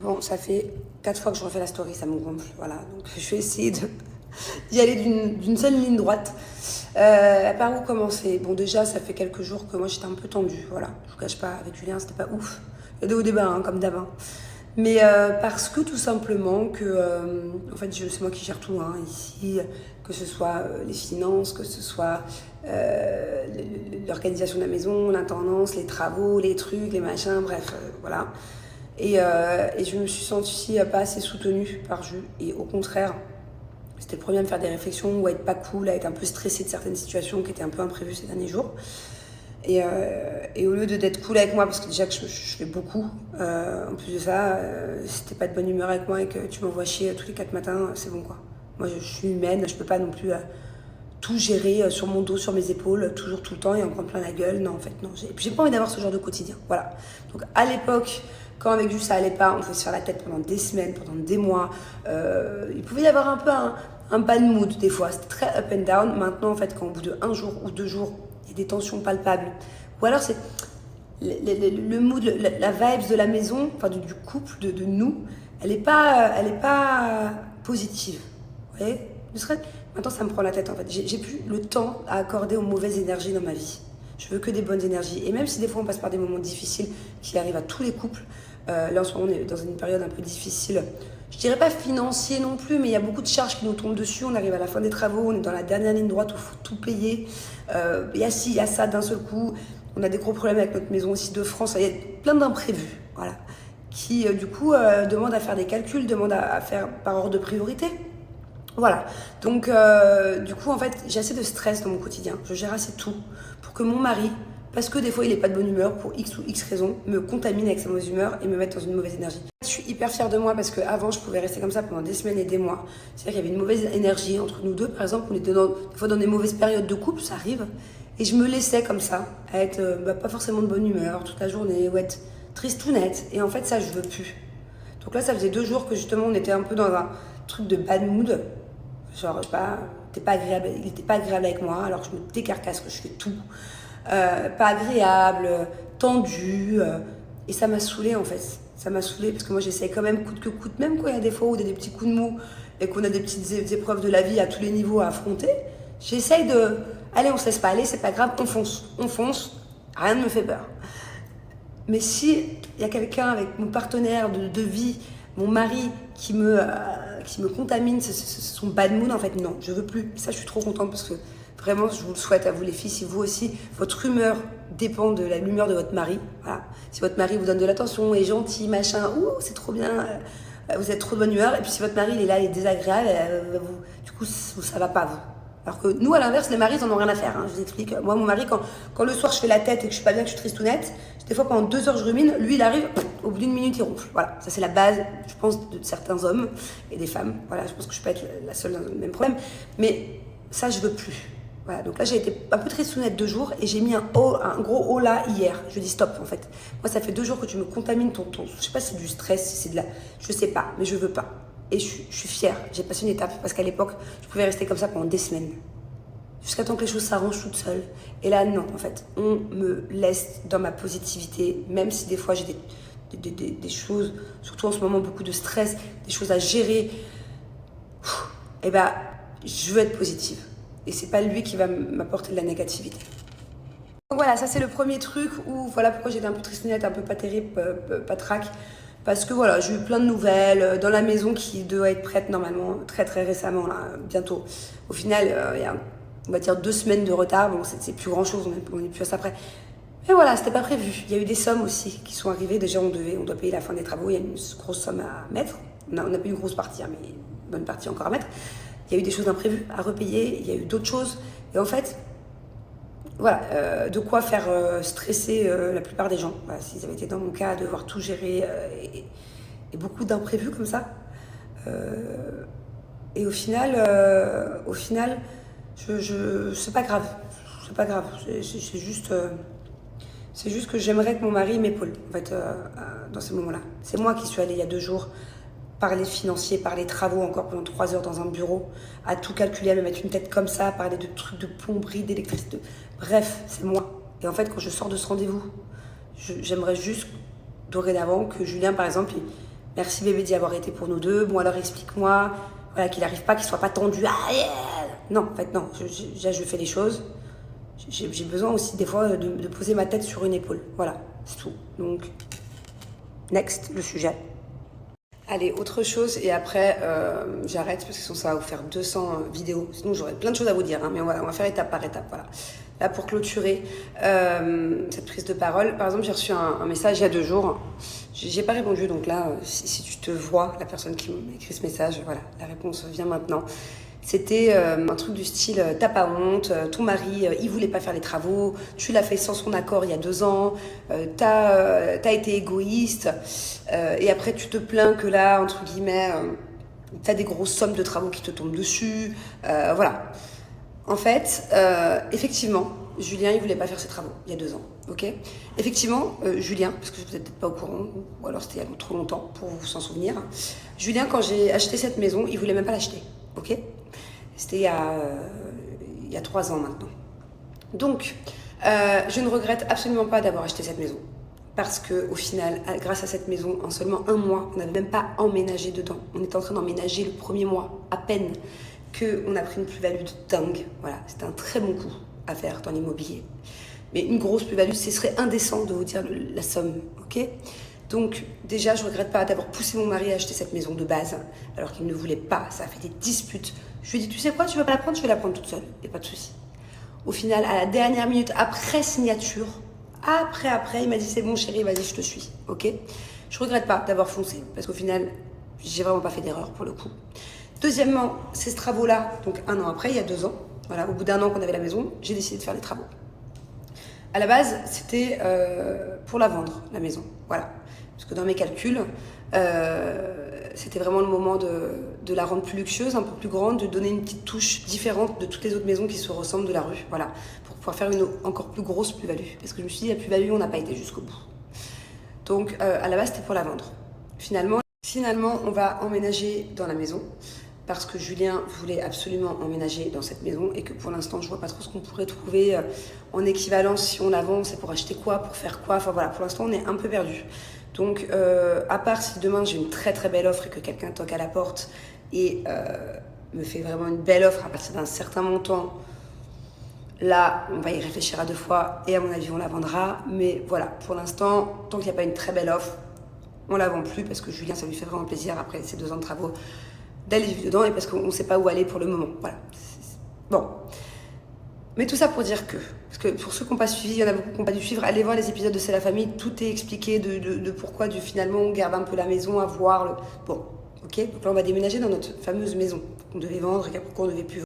Bon, ça fait 4 fois que je refais la story, ça me gonfle, voilà. Donc je vais essayer d'y aller d'une seule ligne droite. Par où commencer? Bon, déjà, ça fait quelques jours que moi j'étais un peu tendue, voilà. Je vous cache pas, avec Julien, c'était pas ouf. Il y a des hauts débats, hein, comme d'hab. Hein. Mais parce que tout simplement que, en fait, c'est moi qui gère tout, hein, ici, que ce soit les finances, que ce soit l'organisation de la maison, l'intendance, les travaux, les trucs, les machins, bref, voilà. Et je me suis sentie pas assez soutenue par Jules. Et au contraire, c'était le premier à me faire des réflexions ou à être pas cool, à être un peu stressée de certaines situations qui étaient un peu imprévues ces derniers jours. Et au lieu d'être cool avec moi, parce que déjà que je fais beaucoup, en plus de ça, si t'es pas de bonne humeur avec moi et que tu m'envoies chier tous les 4 matins, c'est bon quoi. Moi je suis humaine, je peux pas non plus tout gérer sur mon dos, sur mes épaules, toujours tout le temps et en prendre plein la gueule. Non, en fait, non. J'ai pas envie d'avoir ce genre de quotidien. Voilà. Donc, à l'époque, quand avec Jules ça allait pas, on pouvait se faire la tête pendant des semaines, pendant des mois. Il pouvait y avoir un peu un bad mood des fois. C'était très up and down. Maintenant, en fait, quand au bout de 1 jour ou 2 jours, il y a des tensions palpables, ou alors c'est le mood, la vibes de la maison, enfin du couple, de nous, elle est pas positive. Vous voyez? Maintenant, ça me prend la tête en fait. J'ai plus le temps à accorder aux mauvaises énergies dans ma vie. Je veux que des bonnes énergies. Et même si des fois on passe par des moments difficiles qui arrivent à tous les couples, là en ce moment on est dans une période un peu difficile. Je dirais pas financier non plus, mais il y a beaucoup de charges qui nous tombent dessus. On arrive à la fin des travaux, on est dans la dernière ligne droite où il faut tout payer. Il y a ci, il y a ça d'un seul coup. On a des gros problèmes avec notre maison aussi de France. Il y a plein d'imprévus, voilà, qui du coup demandent à faire des calculs, demandent à faire par ordre de priorité. Voilà, donc du coup en fait j'ai assez de stress dans mon quotidien, je gère assez tout pour que mon mari, parce que des fois il est pas de bonne humeur pour X ou X raisons, me contamine avec sa mauvaise humeur et me mette dans une mauvaise énergie. Je suis hyper fière de moi parce qu'avant je pouvais rester comme ça pendant des semaines et des mois, c'est-à-dire qu'il y avait une mauvaise énergie entre nous deux, par exemple on était des fois dans des mauvaises périodes de couple, ça arrive, et je me laissais comme ça, à être pas forcément de bonne humeur toute la journée, ou être triste ou nette, et en fait ça je veux plus. Donc là ça faisait 2 jours que justement on était un peu dans un truc de bad mood. Genre, je sais pas, il était pas agréable avec moi, alors que je me décarcasse, que je fais tout. Pas agréable, tendu. Et ça m'a saoulée en fait. Ça m'a saoulée parce que moi j'essaye quand même coûte que coûte, même quand il y a des fois où il y a des petits coups de mou et qu'on a des petites épreuves de la vie à tous les niveaux à affronter. J'essaye de. Allez, on se laisse pas aller, c'est pas grave, on fonce, rien ne me fait peur. Mais si il y a quelqu'un avec mon partenaire de vie, mon mari, qui me contamine, c'est son bad mood, en fait, non, je veux plus. Ça, je suis trop contente parce que vraiment, je vous le souhaite à vous les filles, si vous aussi, votre humeur dépend de l'humeur de votre mari. Voilà. Si votre mari vous donne de l'attention, est gentil, machin, ouh, c'est trop bien, vous êtes trop de bonne humeur. Et puis si votre mari, il est là, il est désagréable, du coup, ça va pas, vous. Alors que nous, à l'inverse, les maris, ils en ont rien à faire. Hein. Je vous explique. Moi, mon mari, quand le soir, je fais la tête et que je suis pas bien, que je suis tristounette, des fois, pendant 2 heures, je rumine. Lui, il arrive, au bout d'1 minute, il ronfle. Voilà. Ça, c'est la base, je pense, de certains hommes et des femmes. Voilà. Je pense que je peux être la seule dans le même problème. Mais ça, je veux plus. Voilà. Donc là, j'ai été un peu tristounette 2 jours et j'ai mis un gros haut là hier. Je dis stop, en fait. Moi, ça fait 2 jours que tu me contamines je sais pas si c'est du stress, si c'est de la. Je sais pas, mais je veux pas. Et je suis fière, j'ai passé une étape parce qu'à l'époque, je pouvais rester comme ça pendant des semaines. Jusqu'à temps que les choses s'arrangent toutes seules. Et là, non, en fait, on me laisse dans ma positivité, même si des fois j'ai des choses, surtout en ce moment, beaucoup de stress, des choses à gérer. Et ben, je veux être positive. Et c'est pas lui qui va m'apporter de la négativité. Donc voilà, ça c'est le premier truc où, voilà pourquoi j'étais un peu tristounette, un peu pas terrible, pas trac. Parce que voilà, j'ai eu plein de nouvelles dans la maison qui doit être prête normalement très très récemment, là, bientôt. Au final, il y a, on va dire 2 semaines de retard, bon c'est plus grand chose, on est plus à ça près. Mais voilà, c'était pas prévu. Il y a eu des sommes aussi qui sont arrivées, déjà on doit payer la fin des travaux, il y a une grosse somme à mettre. On a pas une grosse partie, hein, mais une bonne partie encore à mettre. Il y a eu des choses imprévues à repayer, il y a eu d'autres choses. Et en fait, voilà, de quoi faire stresser la plupart des gens. Voilà, s'ils avaient été dans mon cas, devoir tout gérer et beaucoup d'imprévus comme ça. Et au final, c'est pas grave. C'est pas grave. C'est juste que j'aimerais que mon mari m'épaule, en fait, dans ces moments-là. C'est moi qui suis allée il y a 2 jours par les financiers, par les travaux encore pendant 3 heures dans un bureau, à tout calculer, à me mettre une tête comme ça, à parler de trucs de plomberie, d'électricité. Bref, c'est moi. Et en fait, quand je sors de ce rendez-vous, j'aimerais juste, dorénavant, que Julien, par exemple, Merci bébé d'y avoir été pour nous deux. Bon alors explique-moi, voilà, qu'il n'arrive pas, qu'il soit pas tendu. Ah, yeah. Non, en fait non, je fais les choses. J'ai besoin aussi des fois de poser ma tête sur une épaule. Voilà, c'est tout. Donc, next, le sujet. Allez, autre chose, et après j'arrête parce que sinon ça va vous faire 200 vidéos. Sinon j'aurais plein de choses à vous dire, hein, mais on va faire étape par étape. Voilà. Là, pour clôturer cette prise de parole, par exemple, j'ai reçu un message il y a 2 jours. J'ai pas répondu, donc là, si tu te vois, la personne qui m'a écrit ce message, voilà, la réponse vient maintenant. C'était un truc du style t'as pas honte, ton mari il voulait pas faire les travaux, tu l'as fait sans son accord il y a 2 ans, t'as été égoïste et après tu te plains que là entre guillemets t'as des grosses sommes de travaux qui te tombent dessus, voilà. En fait, effectivement, Julien il voulait pas faire ses travaux il y a 2 ans, ok. Effectivement, Julien, parce que vous n'êtes peut-être pas au courant, ou alors c'était il y a trop longtemps pour vous s'en souvenir. Julien, quand j'ai acheté cette maison, il voulait même pas l'acheter, ok. C'était il y a 3 ans maintenant. Donc, je ne regrette absolument pas d'avoir acheté cette maison. Parce qu'au final, grâce à cette maison, en seulement 1 mois, on n'avait même pas emménagé dedans. On était en train d'emménager le premier mois, à peine, qu'on a pris une plus-value de dingue. Voilà, c'était un très bon coup à faire dans l'immobilier. Mais une grosse plus-value, ce serait indécent de vous dire la somme, ok ? Donc déjà, je ne regrette pas d'avoir poussé mon mari à acheter cette maison de base, alors qu'il ne voulait pas. Ça a fait des disputes. Je lui ai dit, tu sais quoi, tu veux pas la prendre, je vais la prendre toute seule, et pas de souci. Au final, à la dernière minute, après signature, après, il m'a dit, c'est bon chérie, vas-y, je te suis, ok ? Je regrette pas d'avoir foncé, parce qu'au final, j'ai vraiment pas fait d'erreur pour le coup. Deuxièmement, ces travaux-là, donc 1 an après, il y a 2 ans, voilà, au bout d'1 an qu'on avait la maison, j'ai décidé de faire les travaux. À la base, c'était pour la vendre, la maison, voilà. Parce que dans mes calculs, c'était vraiment le moment de la rendre plus luxueuse, un peu plus grande, de donner une petite touche différente de toutes les autres maisons qui se ressemblent de la rue, voilà, pour pouvoir faire une encore plus grosse plus-value. Parce que je me suis dit, la plus-value, on n'a pas été jusqu'au bout. Donc, à la base, c'était pour la vendre. Finalement, on va emménager dans la maison, parce que Julien voulait absolument emménager dans cette maison et que pour l'instant, je vois pas trop ce qu'on pourrait trouver en équivalence si on la vend, c'est pour acheter quoi, pour faire quoi, enfin voilà, pour l'instant, on est un peu perdu. Donc, à part si demain j'ai une très très belle offre et que quelqu'un toque à la porte et me fait vraiment une belle offre à partir d'un certain montant, là, on va y réfléchir à 2 fois et à mon avis, on la vendra. Mais voilà, pour l'instant, tant qu'il n'y a pas une très belle offre, on la vend plus parce que Julien, ça lui fait vraiment plaisir après ces 2 ans de travaux d'aller vivre dedans et parce qu'on ne sait pas où aller pour le moment. Voilà. Bon. Mais tout ça pour dire parce que pour ceux qui n'ont pas suivi, il y en a beaucoup qui n'ont pas dû suivre, allez voir les épisodes de C'est la famille, tout est expliqué de pourquoi finalement on garde un peu la maison à voir. Bon, ok, donc là on va déménager dans notre fameuse maison qu'on devait vendre et qu'après on ne devait plus vendre.